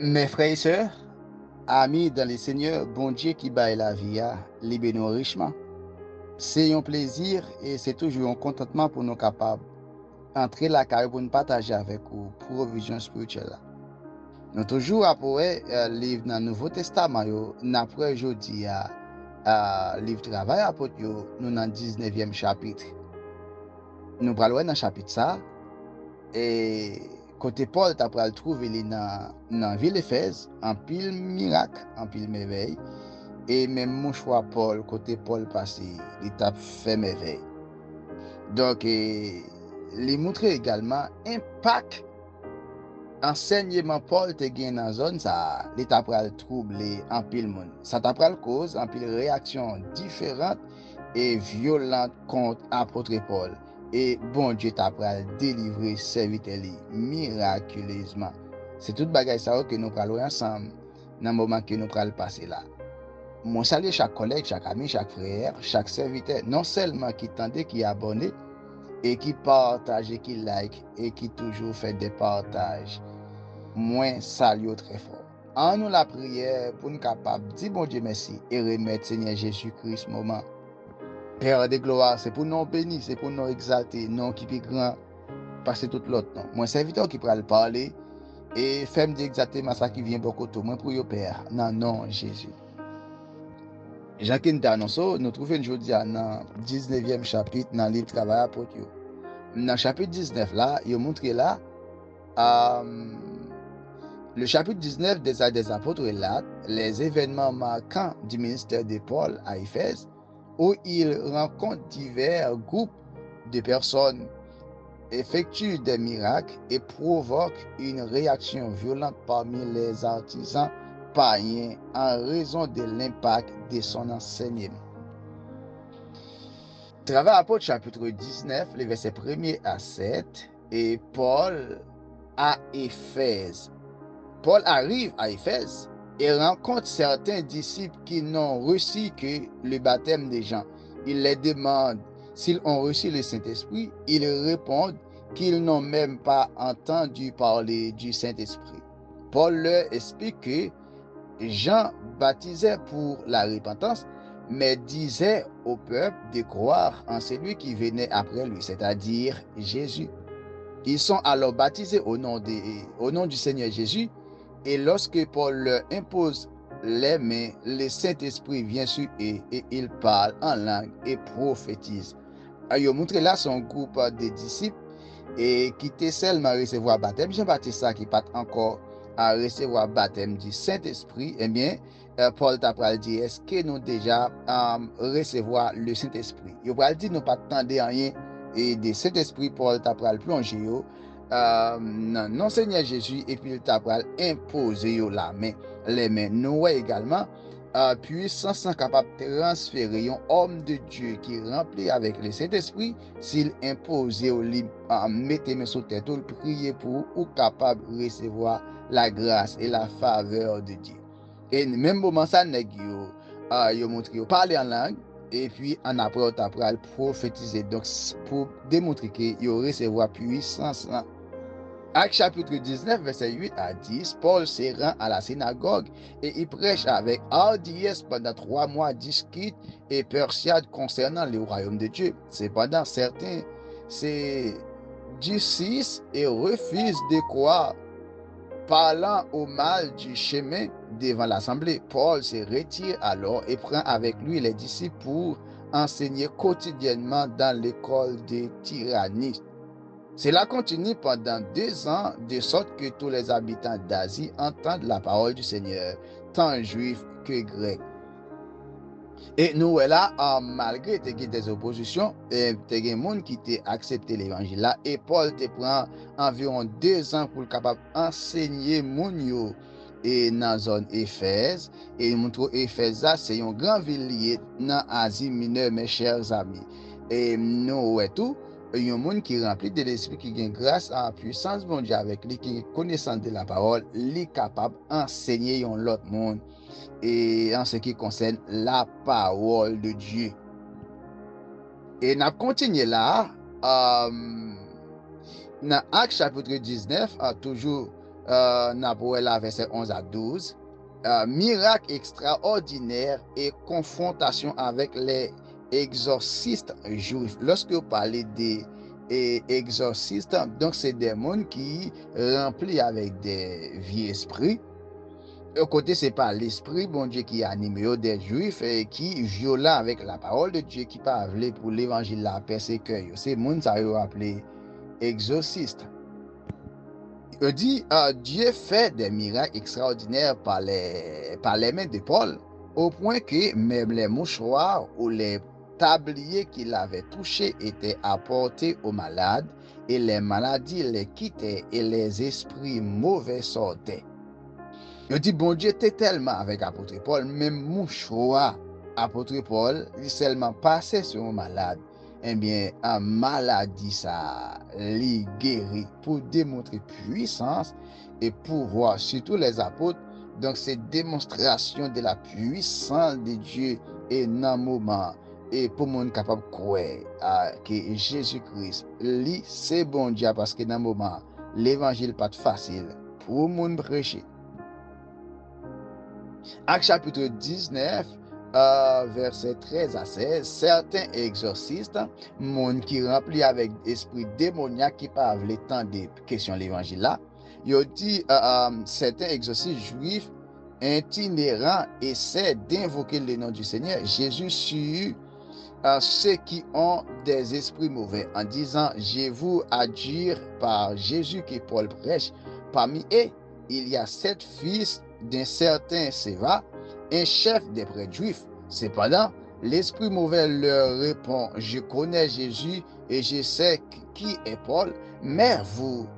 Mes frères et sœurs, amis dans le Seigneur, bon Dieu qui baille la vie, libère nous richement. C'est un plaisir et c'est toujours un contentement pour nous capables d'entrer la carrière pour nous partager avec vous provision spirituelle. Nous toujours après livre dans le Nouveau Testament, nous après aujourd'hui livre travail apôtre, nous dans le 19e chapitre. Nous parlons dans le chapitre ça et côté Paul tu le trouver dans la ville d'Éphèse en pile miracle, en pile merveille. Et même mon choix Paul, côté Paul passé, il fait merveille. Donc, il montre également impact enseignement Paul te gagne dans la zone, ça, l'état pral troubler en pile monde. Ça t'a pral cause, en pile réaction différente et violente contre apôtre Paul. Et bon Dieu t'a pral délivrer serviteur miraculeusement. C'est toute bagaille ça que nous pral ensemble dans le moment que nous pral passer là. Mon salut chaque collègue, chaque ami, chaque frère, chaque serviteur, non seulement qui tendait, qui est abonné, et qui partage, et qui like, et qui toujours fait des partages. Moi, salut très fort. En nous la prière pour nous capables de dire bon Dieu merci et remettre Seigneur Jésus-Christ moment. Père de gloire, c'est pour nous bénir, c'est pour nous exalter, non qui est grand, passer tout l'autre. Non. Moi, serviteur qui pourra le parler et faire me dire exactement ça qui vient beaucoup de moi pour le Père. Non, non, Jésus. Jacques Ntanonso, nous trouvons aujourd'hui dans le 19e chapitre dans le livre Travail apôtre. Dans le chapitre 19, là, il montre là, le chapitre 19 des Actes des Apôtres relate les événements marquants du ministère de Paul à Éphèse, où il rencontre divers groupes de personnes, effectue des miracles et provoque une réaction violente parmi les artisans païens en raison de l'impact de son enseignement. Travail apôtre chapitre 19, les versets 1er à 7, et Paul à Éphèse. Paul arrive à Éphèse et rencontre certains disciples qui n'ont reçu que le baptême des gens. Il les demande s'ils ont reçu le Saint-Esprit. Ils répondent qu'ils n'ont même pas entendu parler du Saint-Esprit. Paul leur explique que Jean baptisait pour la repentance, mais disait au peuple de croire en celui qui venait après lui, c'est-à-dire Jésus. Ils sont alors baptisés au nom du Seigneur Jésus, et lorsque Paul leur impose les mains, le Saint-Esprit vient sur eux et ils parlent en langue et prophétisent. Il montre là son groupe de disciples et qui étaient seulement recevoir baptême. Jean-Baptiste qui pas encore à recevoir baptême du Saint-Esprit. Eh bien, Paul t'a dit, est-ce que nous déjà recevoir le Saint-Esprit? Il va dire, nous pas attendre rien et de Saint-Esprit, Paul t'a plongé non Seigneur Jésus et puis il t'a imposé la main, les mains. Nous également puissance capable de transférer un homme de Dieu qui est rempli avec le Saint-Esprit, s'il impose au lit, mettez mes sous tête, prier pour ou capable de recevoir la grâce et la faveur de Dieu. Et même moment ça, yo montre yo parler en langue et puis en après on prophétiser. Donc pour démontrer que yo recevoir puissance. Acte chapitre 19, verset 8 à 10, Paul se rend à la synagogue et il prêche avec hardiesse pendant 3 mois, discute et persuade concernant le royaume de Dieu. Cependant, certains se disent et refusent de croire. Parlant au mal du chemin devant l'assemblée, Paul se retire alors et prend avec lui les disciples pour enseigner quotidiennement dans l'école de Tyrannus. Cela continue pendant 2 ans, de sorte que tous les habitants d'Asie entendent la parole du Seigneur, tant juifs que grecs. Et nous, là, malgré des oppositions, il y a des gens qui ont accepté l'évangile là. Et Paul te prend environ 2 ans pour capable enseigner moun et dans la zone Éphèse. Et montre Éphèse, c'est une grande ville liée dans l'Asie mineure, mes chers amis. Et nous, tout. Il y a un monde qui est rempli de l'esprit, qui gagne grâce à la puissance de Dieu avec lui, qui est connaissant de la parole, il est capable d'enseigner à l'autre monde et en ce qui concerne la parole de Dieu. Et nous continuons là, dans Acte chapitre 19, toujours Napoël verset 11 à 12. Miracle extraordinaire et confrontation avec les exorcistes juifs. Lorsque vous parlez des exorcistes, donc c'est des mondes qui remplis avec des vieux esprits. Au côté, c'est pas l'esprit, bon Dieu, qui anime des juifs et qui violent avec la parole de Dieu, qui parle pour l'évangile, la persécution. C'est monde ça appelé exorciste. Il dit, Dieu fait des miracles extraordinaires par les mains de Paul, au point que même les mouchoirs ou les tabliers qu'il avait touchés étaient apportés aux malades, et les maladies les quittaient, et les esprits mauvais sortaient. Il dit, bon Dieu était tellement avec apôtre Paul, même mouchoir, apôtre Paul, il seulement passé sur un malade. Eh bien, un maladie, ça l'y guérit pour démontrer puissance et pouvoir, surtout les apôtres. Donc, c'est démonstration de la puissance de Dieu et dans le moment. Et pour le monde capable de croire que Jésus-Christ, lui, c'est bon Dieu parce que dans le moment, l'évangile n'est pas facile pour le monde prêcher. Acte chapitre 19, verset 13 à 16, certains exorcistes, monde qui rempli avec esprit démoniaque qui parle le temps des questions de l'évangile là, il dit certains exorcistes juifs itinérants essaient d'invoquer le nom du Seigneur Jésus sur ceux qui ont des esprits mauvais en disant, je vous adjure par Jésus que Paul prêche, parmi eux, il y a 7 fils d'un certain Séva, un chef des prêtres juifs. Cependant, l'esprit mauvais leur répond, je connais Jésus et je sais qui est Paul, mais vous,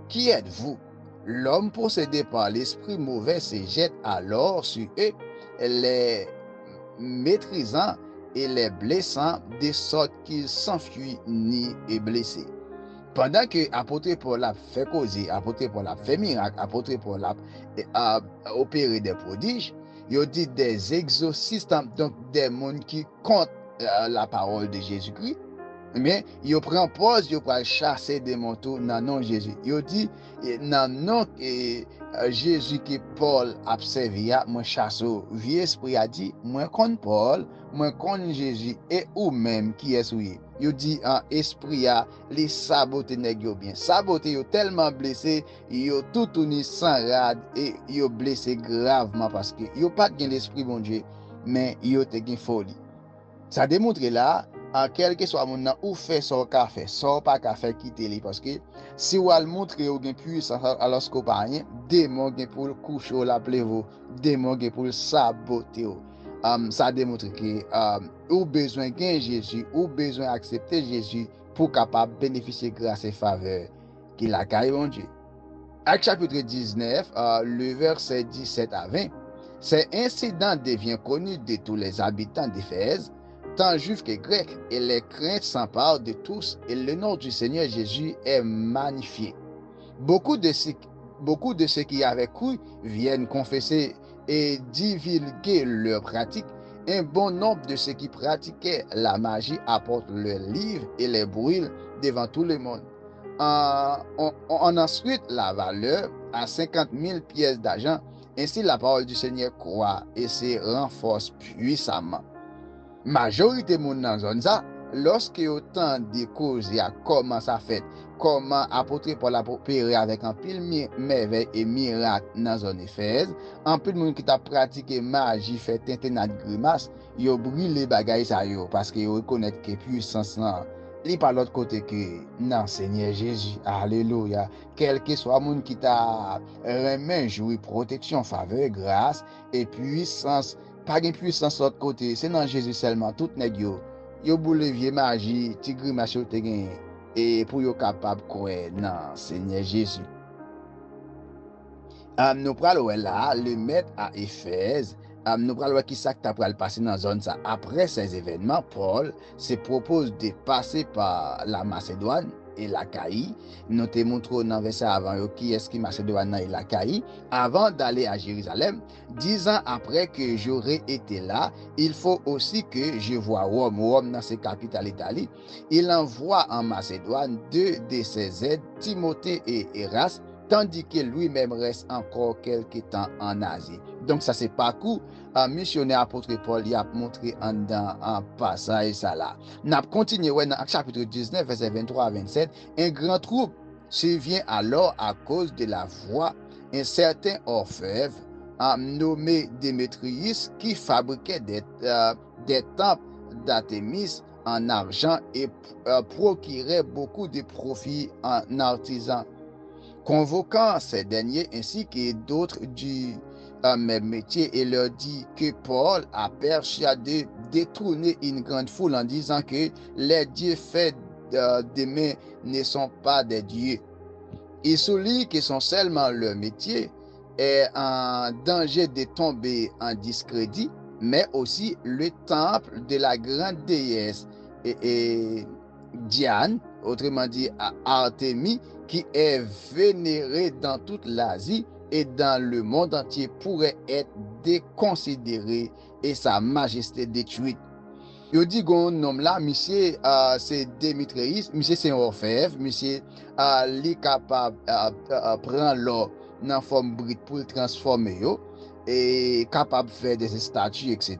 qui êtes-vous? L'homme possédé par l'esprit mauvais se jette alors sur eux, les maîtrisant et les blessant de sorte qu'ils s'enfuient ni est blessés. Pendant que apôtre Paul a fait causer, apôtre Paul a fait miracle, apôtre Paul a opéré des prodiges, il dit des exorcistes, donc des gens qui comptent la parole de Jésus-Christ, mais il prend pause, il prend chasser des manteaux dans nom Jésus. Il dit dans nom Jésus que Paul a servi, moi chasse. Vieux esprit a dit, moi connais Paul, moi connais Jésus et ou même qui est souillé. Il dit en esprit a les saboter nèg yo bien. Saboter yo tellement blessé, yo tout tourné sans rade et yo blessé gravement parce que yo pas gain l'esprit bon Dieu, mais yo te gain folie. Ça démontre là en quel que soit mon ou fait son café, son pas café quitter lui parce que si ou al montrer ou gain puissance alors que pas rien, démon gain pour coucher la plevo, démon gain pour saboter. Ça démontre que ou besoin gain Jésus, ou besoin accepter Jésus pour capable bénéficier grâce et faveur qu'il a caillé mon Dieu. Acte chapitre 19, le verset 17 à 20, cet incident devient connu de tous les habitants d'Éphèse, tant juifs que grecs, et les craintes s'emparent de tous, et le nom du Seigneur Jésus est magnifié. Beaucoup de ceux qui avaient cru viennent confesser et divulguer leurs pratiques. Un bon nombre de ceux qui pratiquaient la magie apportent leurs livres et les brûlent devant tout le monde. On ensuite la valeur à 50 000 pièces d'argent. Ainsi, la parole du Seigneur croît et se renforce puissamment. Majorité de monde dans zone ça, lorsque autant de causes à comment ça fait, comment apôtre Paul a opéré avec un pile merveille et miracle dans zone Éphèse, en plus de monde qui t'a pratiqué magie, fait tintenat grimace, yo brûlé bagay ça yo parce que yo reconnaît que puissance là, il pas l'autre côté que non Seigneur Jésus, alléluia, quel que soit monde qui t'a remis jouer protection, faveur, grâce et puissance. Pas de puissance de l'autre côté, c'est dans Jésus seulement. Tout nèg yo boule vieux magie, ti grimace yo te gen et pour yo capable croire dans Seigneur Jésus. Nous pral là le maître à Éphèse, nous pral qui ça t'a pral passer dans zone ça. Après ces événements, Paul se propose de passer par la Macédoine et l'Achaïe. Nous te montrons dans verset avant qui est-ce qui Macédoine et l'Achaïe avant d'aller à Jérusalem. 10 ans après que j'aurais été là, il faut aussi que je voie Rome. Rome dans ses capitales Italie. Il envoie en Macédoine 2 de ses aides, Timothée et Erasme, tandis que lui-même reste encore quelque temps en Asie. Donc ça c'est parcours missionnaire apôtre Paul y a montré en passage ça là. N'a continué dans chapitre 19 verset 23 à 27, un grand trouble survient alors à cause de la voix un certain orfèvre nommé Démétrius qui fabriquait des temples d'Artémis en argent et procurait beaucoup de profits en artisans. Convoquant ces derniers ainsi que d'autres du même métier et leur dit que Paul a persuadé détourner une grande foule en disant que les dieux faits des mains ne sont pas des dieux. Il souligne que son seulement leur métier est en danger de tomber en discrédit, mais aussi le temple de la grande déesse et Diane, autrement dit Artémis, qui est vénérée dans toute l'Asie et dans le monde entier, pourrait être déconsidéré et sa majesté détruite. Yo dit gon nom là, monsieur c'est Démétrius, monsieur c'est un orfèvre, monsieur li capable prendre l'or dans forme brute pour le transformer yo et capable de faire des statues etc.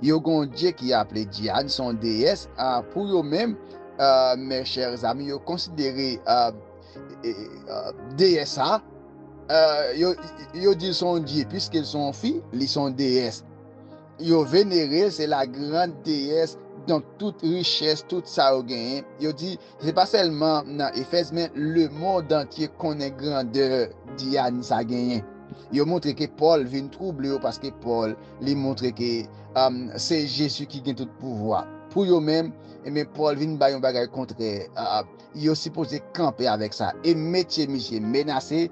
Yo gon Dieu qui appelé Diane, son déesse, pour yo même mes chers amis, yo considéré déesse yo dit son Dieu puisqu'ils sont filles, ils sont déesses. Yo vénéré, c'est la grande déesse, donc toute richesse, tout ça au gain. Yo dit, c'est pas seulement dans Éphèse, mais le monde entier connaît grandeur Diane ça gagne. Yo montre que Paul vient troubler parce que Paul lui montre que c'est Jésus qui gagne tout pouvoir. Pour yo même, mais Paul vient ba yon bagay contraire. Yo supposé camper avec ça. Et métier monsieur menacé,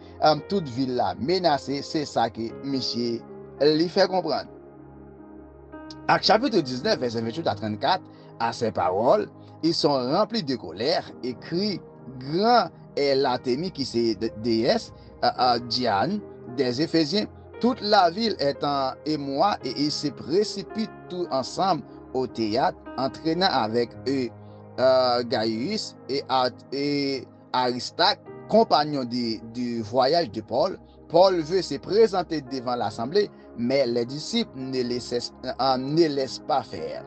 toute ville là menacée, c'est ça que monsieur lui fait comprendre. Acte chapitre 19, verset 28 à 34, à ces paroles, ils sont remplis de colère et crient, grand est l'Artémis qui c'est déesse, Diane, des Éphésiens. Toute la ville est en émoi et ils se précipitent tous ensemble au théâtre, entraînant avec eux Gaius et Aristarque, compagnons du voyage de Paul. Paul veut se présenter devant l'assemblée, mais les disciples ne laissent pas faire.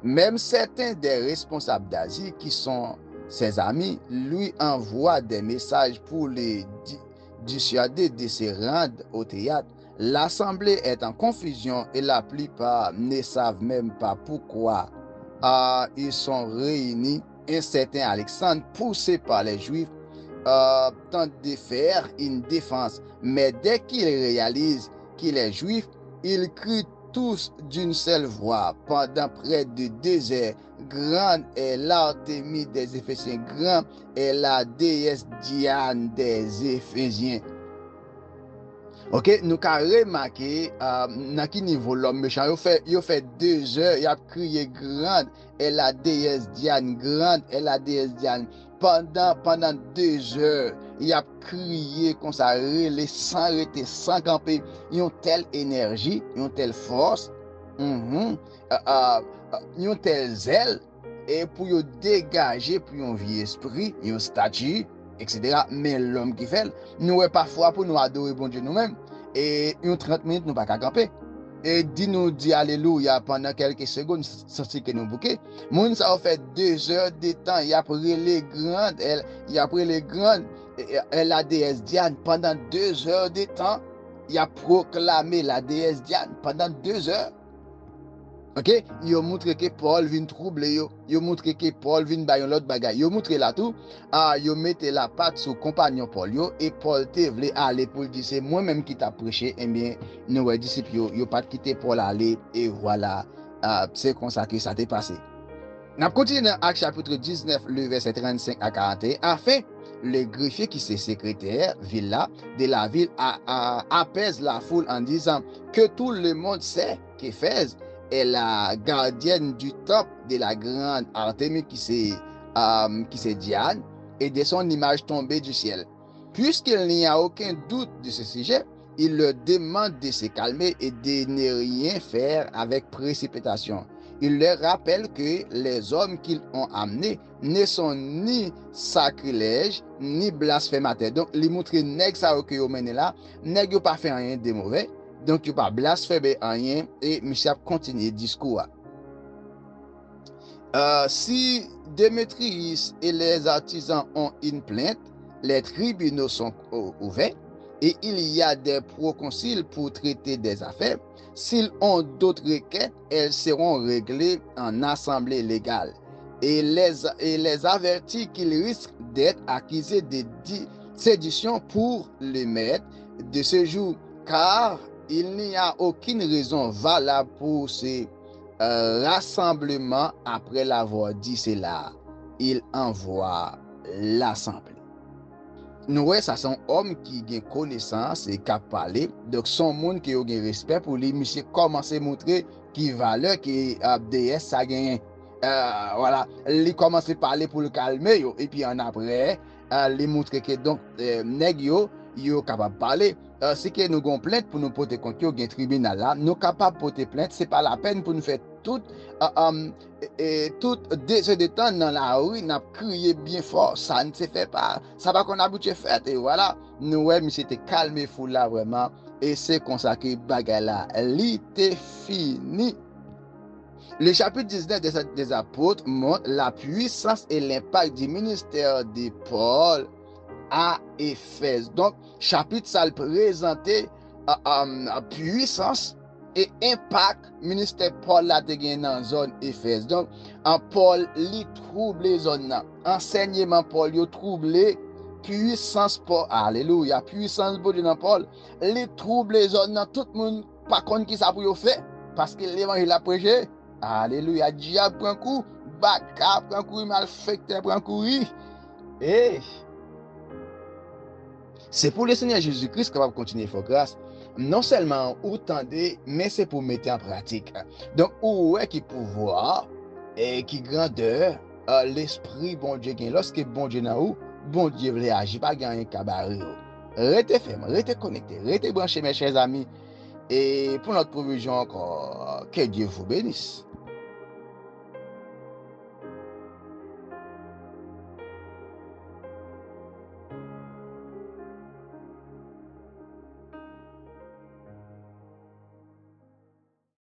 Même certains des responsables d'Asie, qui sont ses amis, lui envoient des messages pour les dissuader de se rendre au théâtre. L'assemblée est en confusion et la plupart ne savent même pas pourquoi ils sont réunis. Un certain Alexandre, poussé par les Juifs, tente de faire une défense, mais dès qu'il réalise qu'il est juif, ils crient tous d'une seule voix pendant près de 2 heures. Grande est l'Artémis des Éphésiens, grande est la déesse Diane des Éphésiens. Ok, nous avons remarqué dans quel niveau l'homme méchant, il fait 2 heures, il a crié grande est la déesse Diane, grande est la déesse Diane. Pendant 2 heures, il a crié comme ça, sans arrêter, sans camper. Ils ont telle énergie, ils ont telle force, ils ont telle zèle, et pour dégager, pour un vie esprit, un statut, etc. Mais l'homme qui fait, nous parfois pour nous adorer bon Dieu nous-mêmes, et 30 minutes, nous ne pouvons pas camper. Et dis-nous alléluia pendant quelques secondes, c'est que nous bouquets. Moun ça a fait 2 heures de temps, il a pris les grandes, la déesse Diane pendant 2 heures de temps, il a proclamé la déesse Diane pendant 2 heures. Ok, il a montré que Paul vient troubler, il a montré que Paul vient bailler l'autre bagaille, il a montré là tout, il a mis la patte sur compagnon Paul, et Paul te voulait aller pour dire c'est moi-même qui t'a prêché, et bien, nous disciples, il pas quitté Paul aller, et voilà, c'est comme ça que ça t'est passé. On continue dans Acte chapitre 19, le verset 35 à 41, afin le greffier qui c'est secrétaire de la ville apaise la foule en disant que tout le monde sait qu'Éphèse est la gardienne du temple de la grande Artémis qui c'est Diane et de son image tombée du ciel. Puisqu'il n'y a aucun doute de ce sujet, il leur demande de se calmer et de ne rien faire avec précipitation. Il leur rappelle que les hommes qu'ils ont amenés ne sont ni sacrilèges, ni blasphémateurs. Donc, il montre nèg ça que yo mené là, nèg yo pas fait rien de mauvais. Donc, yo pas blasphémé rien et monsieur a continué discours. Si Démétrius et les artisans ont une plainte, les tribunaux sont ouverts et il y a des proconsuls pour traiter des affaires. S'ils ont d'autres requêtes, elles seront réglées en assemblée légale et les avertit qu'ils risquent d'être accusés de sédition pour le maître de ce jour, car il n'y a aucune raison valable pour ces rassemblement. Après l'avoir dit cela, il envoie l'assemblée. Nous voyons ça, son homme qui a connaissance et qui a parlé. Donc, son monde qui a respect pour lui, monsieur commence à montrer qui valeur, qui DS ça gagne. Voilà, il commence à parler pour le calmer, et puis en après, il montre que donc, nèg yo capable de parler. Si que nous avons plainte pour nous porter contre un tribunal là, nous capables de porter plainte, c'est pas la peine pour nous faire tout se détendre dans la rue, n'a crié bien fort, ça ne se fait pas, ça va qu'on a habitué fait et voilà, nous ouais, mais c'était calmé fou là vraiment et c'est comme ça que bagaille là, l'était fini. Le chapitre 19 des apôtres montre la puissance et l'impact du ministère de Paul à Éphèse. Donc, chapitre ça le présentait puissance et impact ministère Paul là te gen dans zone Éphèse. Donc, en Paul li trouble zone là. Enseignement Paul yo troublé puissance Paul. Alléluia, puissance Dieu dans Paul. Li trouble zone là, tout le monde pas contre qui ça pour yo faire parce que l'évangile a prêché. Alléluia, diable prend coup, baka prend coup, malfecteur prend coup. Et c'est pour le Seigneur Jésus-Christ qu'on va continuer à faire grâce. Non seulement ou tendez, mais c'est pour mettre en pratique. Donc, où est qui pouvoir et qui grandeur l'esprit bon Dieu gagne. Lorsque bon Dieu n'a où, bon Dieu veut agir, pas gagner cabaret. Restez ferme, restez connectés, restez branchés mes chers amis. Et pour notre provision encore, que Dieu vous bénisse.